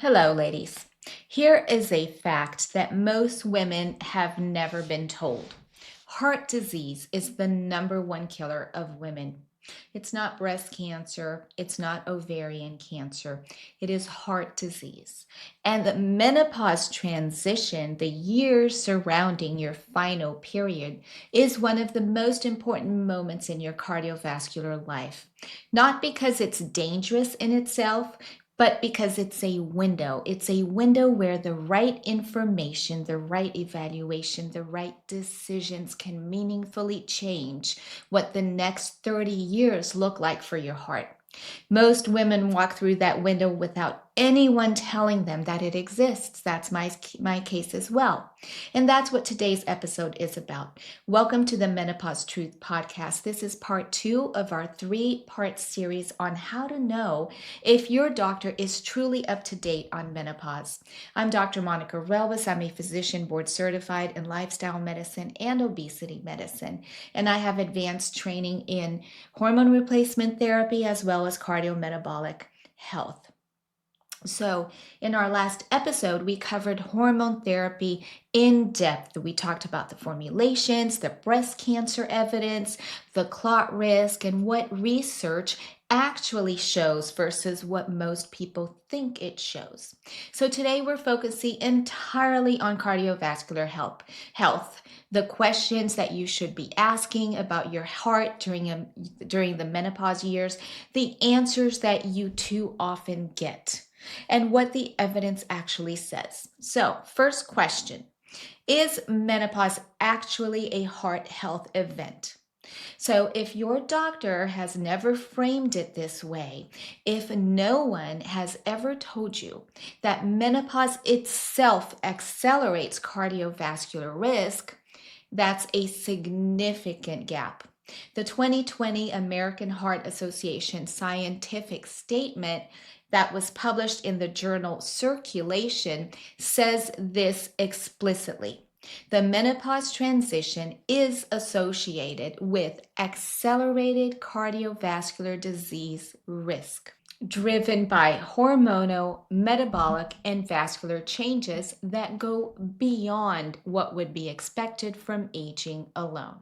Hello, ladies. Here is a fact that most women have never been told. Heart disease is the number one killer of women. It's not breast cancer, it's not ovarian cancer, it is heart disease. And the menopause transition, the years surrounding your final period, is one of the most important moments in your cardiovascular life. Not because it's dangerous in itself, but because it's a window. It's a window where the right information, the right evaluation, the right decisions can meaningfully change what the next 30 years look like for your heart. Most women walk through that window without anyone telling them that it exists. That's my case as well. And that's what today's episode is about. Welcome to the Menopause Truth Podcast. This is part 2 of our 3-part series on how to know if your doctor is truly up to date on menopause. I'm Dr. Monica Relvis. I'm a physician board certified in lifestyle medicine and obesity medicine. And I have advanced training in hormone replacement therapy as well as cardiometabolic health. So in our last episode, we covered hormone therapy in depth. We talked about the formulations, the breast cancer evidence, the clot risk, and what research actually shows versus what most people think it shows. So today we're focusing entirely on cardiovascular health, the questions that you should be asking about your heart during the menopause years, the answers that you too often get, and what the evidence actually says. So, first question, is menopause actually a heart health event? So, if your doctor has never framed it this way, if no one has ever told you that menopause itself accelerates cardiovascular risk, that's a significant gap. The 2020 American Heart Association scientific statement that was published in the journal Circulation says this explicitly. The menopause transition is associated with accelerated cardiovascular disease risk, driven by hormonal, metabolic, and vascular changes that go beyond what would be expected from aging alone.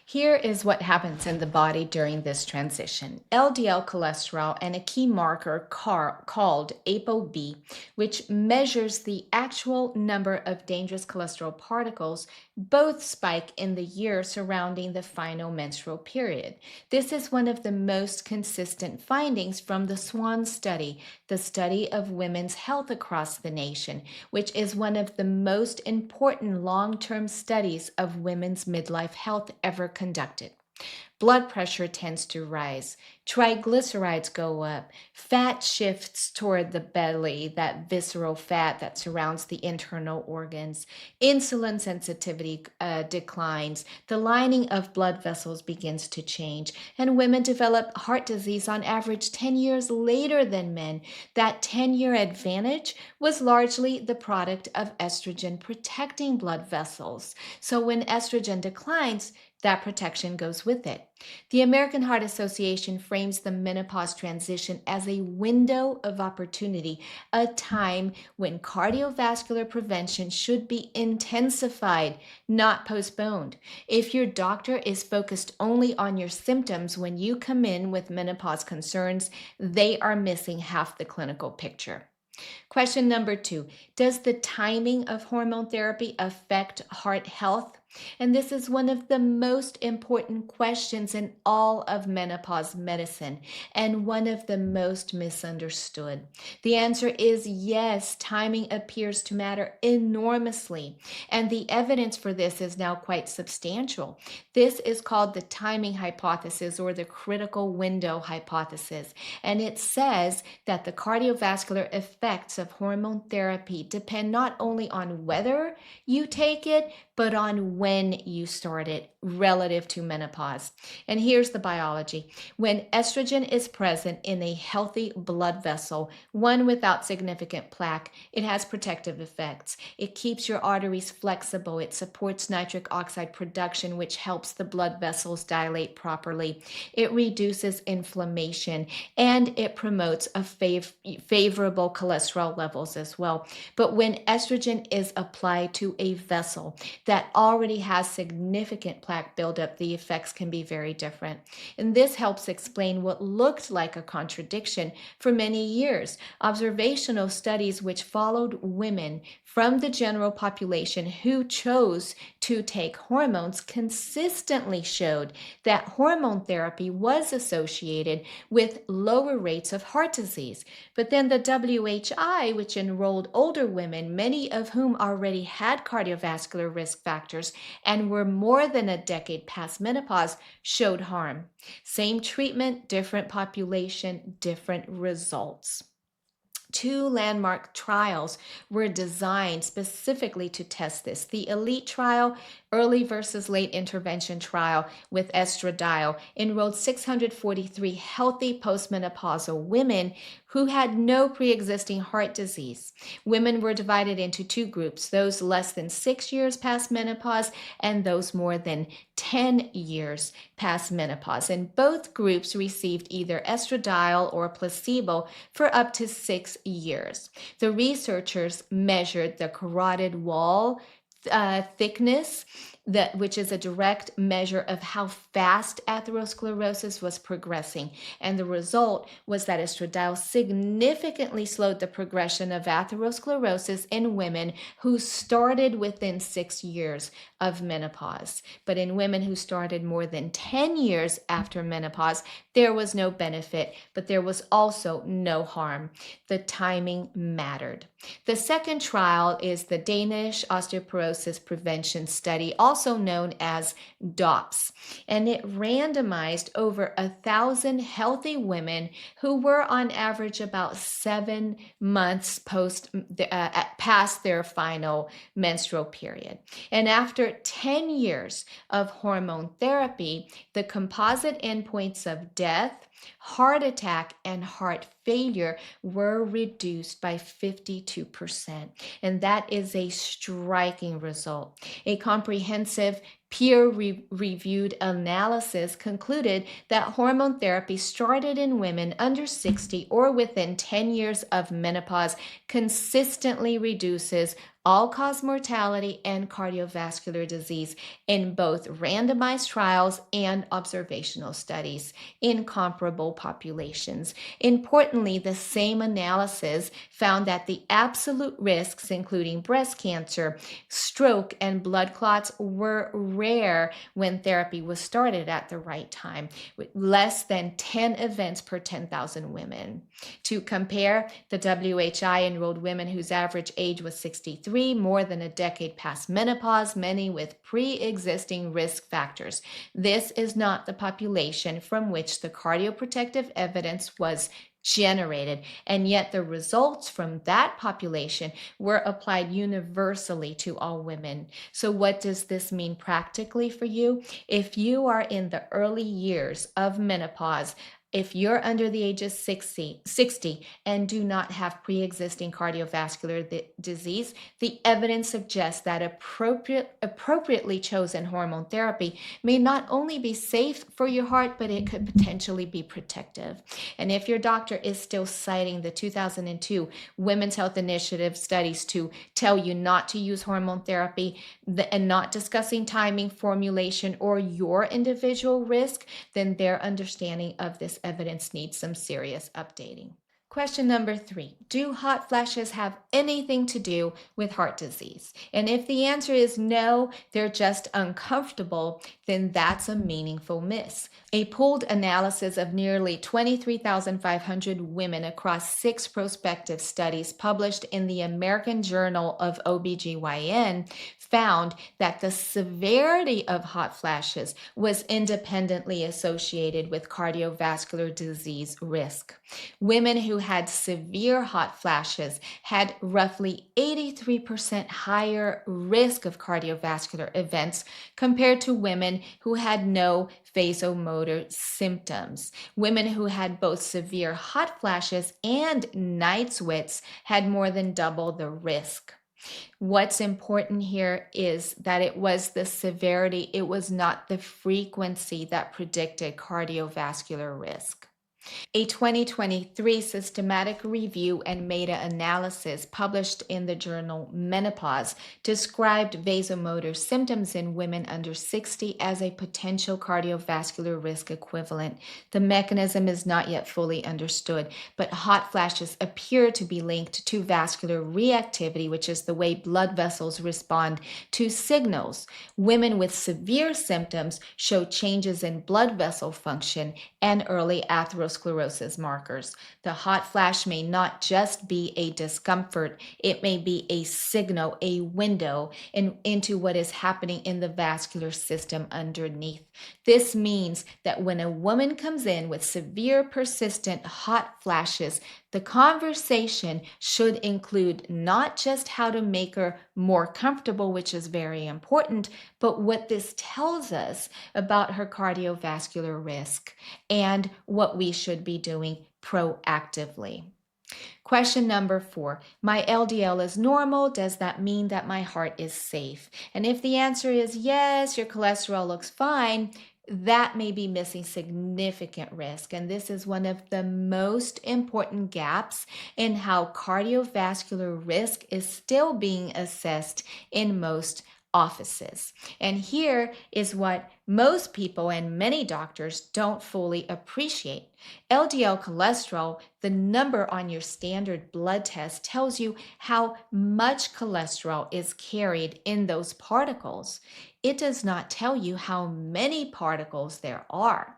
Here is what happens in the body during this transition. LDL cholesterol and a key marker called ApoB, which measures the actual number of dangerous cholesterol particles, both spike in the year surrounding the final menstrual period. This is one of the most consistent findings from the SWAN study, the study of women's health across the nation, which is one of the most important long-term studies of women's midlife health ever conducted. Blood pressure tends to rise, triglycerides go up, fat shifts toward the belly, that visceral fat that surrounds the internal organs, insulin sensitivity declines, the lining of blood vessels begins to change, and women develop heart disease on average 10 years later than men. That 10-year advantage was largely the product of estrogen protecting blood vessels. So when estrogen declines, that protection goes with it. The American Heart Association frames the menopause transition as a window of opportunity, a time when cardiovascular prevention should be intensified, not postponed. If your doctor is focused only on your symptoms when you come in with menopause concerns, they are missing half the clinical picture. Question number 2, does the timing of hormone therapy affect heart health? And this is one of the most important questions in all of menopause medicine and one of the most misunderstood. The answer is yes, timing appears to matter enormously, and the evidence for this is now quite substantial. This is called the timing hypothesis or the critical window hypothesis, and it says that the cardiovascular effects of hormone therapy depend not only on whether you take it, but on when you started relative to menopause. And here's the biology. When estrogen is present in a healthy blood vessel, one without significant plaque, it has protective effects. It keeps your arteries flexible. It supports nitric oxide production, which helps the blood vessels dilate properly. It reduces inflammation, and it promotes a favorable cholesterol levels as well. But when estrogen is applied to a vessel that already has significant plaque buildup, the effects can be very different. And this helps explain what looked like a contradiction for many years. Observational studies which followed women from the general population who chose to take hormones consistently showed that hormone therapy was associated with lower rates of heart disease. But then the WHI, which enrolled older women, many of whom already had cardiovascular risk factors and were more than a decade past menopause, showed harm. Same treatment, different population, different results. 2 landmark trials were designed specifically to test this. The ELITE trial, early versus late intervention trial with estradiol, enrolled 643 healthy postmenopausal women who had no pre-existing heart disease. Women were divided into 2 groups, those less than 6 years past menopause and those more than 10 years past menopause. And both groups received either estradiol or placebo for up to 6 years. The researchers measured the carotid wall thickness, which is a direct measure of how fast atherosclerosis was progressing. And the result was that estradiol significantly slowed the progression of atherosclerosis in women who started within 6 years of menopause. But in women who started more than 10 years after menopause, there was no benefit, but there was also no harm. The timing mattered. The second trial is the Danish Osteoporosis Prevention Study, also known as DOPS, and it randomized over 1,000 healthy women who were on average about 7 months past their final menstrual period. And after 10 years of hormone therapy, the composite endpoints of death, heart attack, and heart failure were reduced by 52%. And that is a striking result. A comprehensive peer-reviewed analysis concluded that hormone therapy started in women under 60 or within 10 years of menopause consistently reduces all-cause mortality and cardiovascular disease in both randomized trials and observational studies in comparable populations. Importantly, the same analysis found that the absolute risks, including breast cancer, stroke, and blood clots, were rare when therapy was started at the right time, with less than 10 events per 10,000 women. To compare, the WHI enrolled women whose average age was 63, more than a decade past menopause, many with pre-existing risk factors. This is not the population from which the cardioprotective evidence was generated, and yet the results from that population were applied universally to all women. So what does this mean practically for you? If you are in the early years of menopause, if you're under the age of 60 and do not have pre-existing cardiovascular disease, the evidence suggests that appropriately chosen hormone therapy may not only be safe for your heart, but it could potentially be protective. And if your doctor is still citing the 2002 Women's Health Initiative studies to tell you not to use hormone therapy and not discussing timing, formulation, or your individual risk, then their understanding of this evidence needs some serious updating. Question number 3, do hot flashes have anything to do with heart disease? And if the answer is no, they're just uncomfortable, then that's a meaningful miss. A pooled analysis of nearly 23,500 women across 6 prospective studies published in the American Journal of OBGYN found that the severity of hot flashes was independently associated with cardiovascular disease risk. Women who had severe hot flashes had roughly 83% higher risk of cardiovascular events compared to women who had no vasomotor symptoms. Women who had both severe hot flashes and night sweats had more than double the risk. What's important here is that it was the severity, it was not the frequency that predicted cardiovascular risk. A 2023 systematic review and meta-analysis published in the journal Menopause described vasomotor symptoms in women under 60 as a potential cardiovascular risk equivalent. The mechanism is not yet fully understood, but hot flashes appear to be linked to vascular reactivity, which is the way blood vessels respond to signals. Women with severe symptoms show changes in blood vessel function and early atherosclerosis markers. The hot flash may not just be a discomfort, it may be a signal, a window into what is happening in the vascular system underneath. This means that when a woman comes in with severe, persistent hot flashes, the conversation should include not just how to make her more comfortable, which is very important, but what this tells us about her cardiovascular risk and what we should be doing proactively. Question number 4. My LDL is normal. Does that mean that my heart is safe? And if the answer is yes, your cholesterol looks fine, that may be missing significant risk. And this is one of the most important gaps in how cardiovascular risk is still being assessed in most offices. And here is what most people and many doctors don't fully appreciate. LDL cholesterol, the number on your standard blood test, tells you how much cholesterol is carried in those particles. It does not tell you how many particles there are.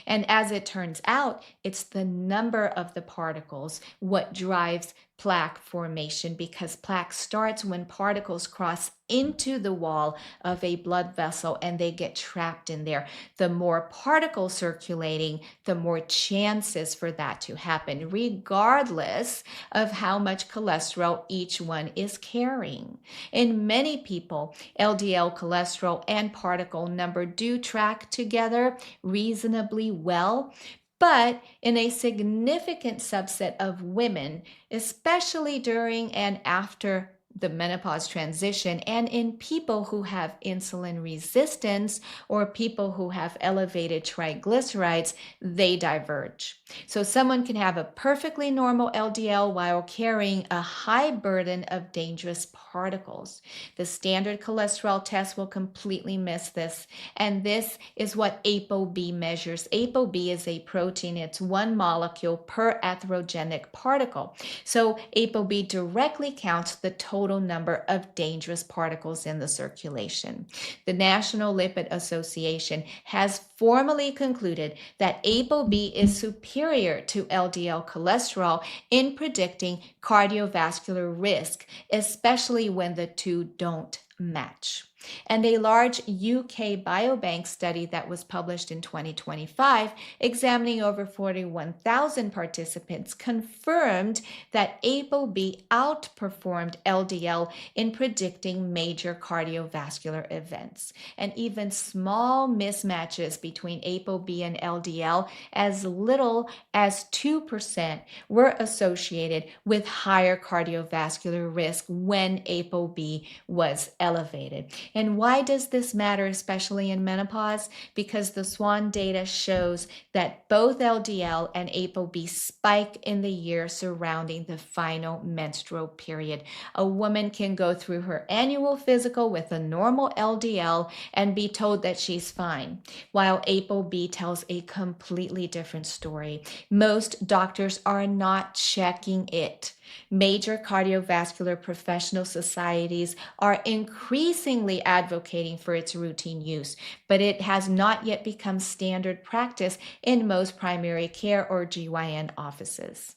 And as it turns out, it's the number of the particles what drives plaque formation, because plaque starts when particles cross into the wall of a blood vessel and they get trapped in there. The more particles circulating, the more chances for that to happen, regardless of how much cholesterol each one is carrying. In many people, LDL cholesterol and particle number do track together reasonably well. But in a significant subset of women, especially during and after the menopause transition, and in people who have insulin resistance or people who have elevated triglycerides, they diverge. So someone can have a perfectly normal LDL while carrying a high burden of dangerous particles. The standard cholesterol test will completely miss this, and this is what ApoB measures. ApoB is a protein. It's one molecule per atherogenic particle. So ApoB directly counts the total number of dangerous particles in the circulation. The National Lipid Association has formally concluded that ApoB is superior to LDL cholesterol in predicting cardiovascular risk, especially when the two don't match. And a large UK biobank study that was published in 2025, examining over 41,000 participants, confirmed that ApoB outperformed LDL in predicting major cardiovascular events. And even small mismatches between ApoB and LDL, as little as 2%, were associated with higher cardiovascular risk when ApoB was elevated. And why does this matter, especially in menopause? Because the SWAN data shows that both LDL and ApoB spike in the year surrounding the final menstrual period. A woman can go through her annual physical with a normal LDL and be told that she's fine, while ApoB tells a completely different story. Most doctors are not checking it. Major cardiovascular professional societies are increasingly advocating for its routine use, but it has not yet become standard practice in most primary care or GYN offices.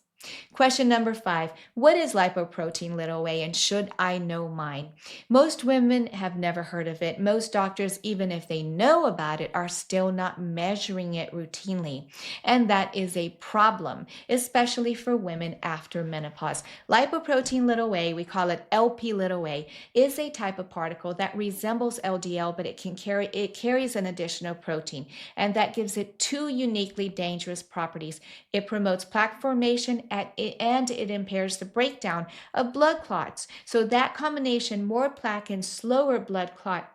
Question number 5. What is lipoprotein little a and should I know mine? Most women have never heard of it. Most doctors, even if they know about it, are still not measuring it routinely. And that is a problem, especially for women after menopause. Lipoprotein little a, we call it LP little a, is a type of particle that resembles LDL, but it carries an additional protein, and that gives it two uniquely dangerous properties. It promotes plaque formation and it impairs the breakdown of blood clots. So that combination, more plaque and slower blood clot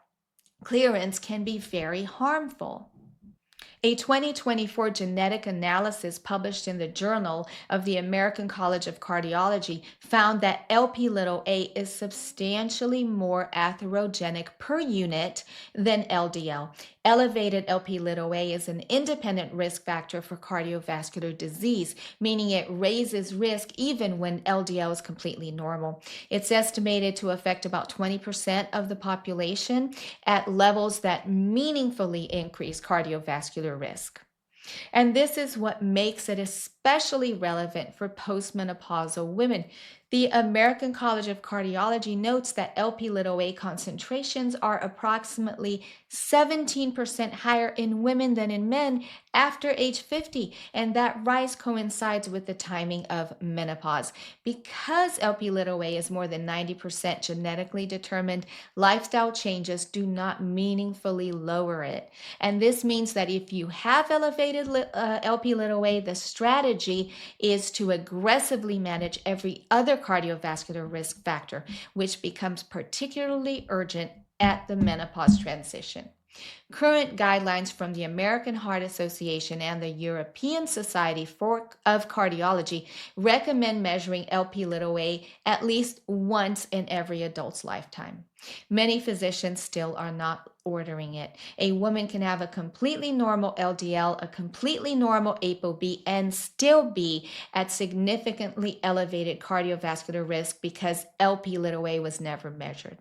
clearance, can be very harmful. A 2024 genetic analysis published in the Journal of the American College of Cardiology found that Lp little a is substantially more atherogenic per unit than LDL. Elevated Lp little a is an independent risk factor for cardiovascular disease, meaning it raises risk even when LDL is completely normal. It's estimated to affect about 20% of the population at levels that meaningfully increase cardiovascular risk. And this is what makes it especially relevant for postmenopausal women. The American College of Cardiology notes that Lp little a concentrations are approximately 17% higher in women than in men after age 50, and that rise coincides with the timing of menopause. Because Lp little a is more than 90% genetically determined, lifestyle changes do not meaningfully lower it. And this means that if you have elevated Lp little a, the strategy is to aggressively manage every other cardiovascular risk factor, which becomes particularly urgent at the menopause transition. Current guidelines from the American Heart Association and the European Society of Cardiology recommend measuring Lp little a at least once in every adult's lifetime. Many physicians still are not ordering it. A woman can have a completely normal LDL, a completely normal ApoB, and still be at significantly elevated cardiovascular risk because Lp little a was never measured.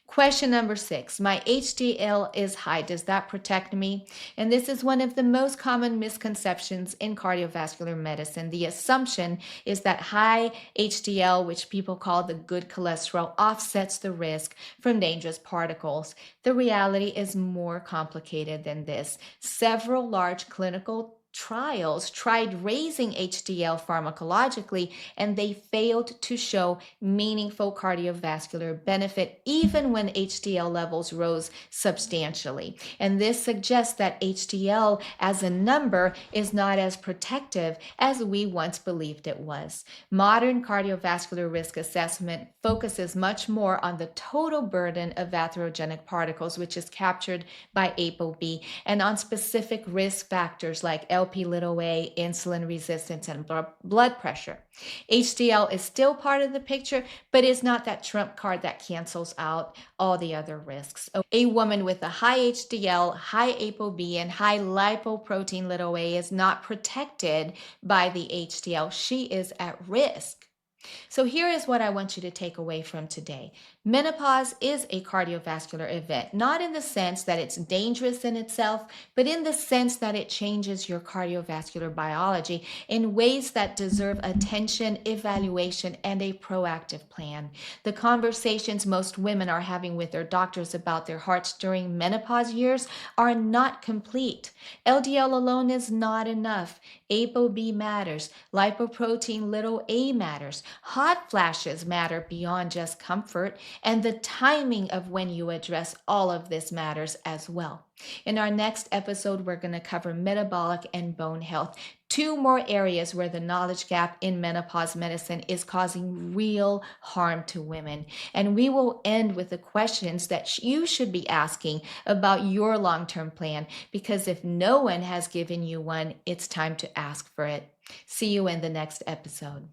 Question number 6. My HDL is high. Does that protect me? And this is one of the most common misconceptions in cardiovascular medicine. The assumption is that high HDL, which people call the good cholesterol, offsets the risk from dangerous particles. The reality is more complicated than this. Several large clinical trials tried raising HDL pharmacologically, and they failed to show meaningful cardiovascular benefit even when HDL levels rose substantially. And this suggests that HDL as a number is not as protective as we once believed it was. Modern cardiovascular risk assessment focuses much more on the total burden of atherogenic particles, which is captured by ApoB, and on specific risk factors like Lp little a, insulin resistance, and blood pressure. HDL is still part of the picture, but is not that trump card that cancels out all the other risks. A woman with a high HDL, high ApoB, and high lipoprotein little a is not protected by the HDL. She is at risk. So here is what I want you to take away from today. Menopause is a cardiovascular event, not in the sense that it's dangerous in itself, but in the sense that it changes your cardiovascular biology in ways that deserve attention, evaluation, and a proactive plan. The conversations most women are having with their doctors about their hearts during menopause years are not complete. LDL alone is not enough. ApoB matters. Lipoprotein little a matters. Hot flashes matter beyond just comfort, and the timing of when you address all of this matters as well. In our next episode, we're going to cover metabolic and bone health, two more areas where the knowledge gap in menopause medicine is causing real harm to women. And we will end with the questions that you should be asking about your long-term plan, because if no one has given you one, it's time to ask for it. See you in the next episode.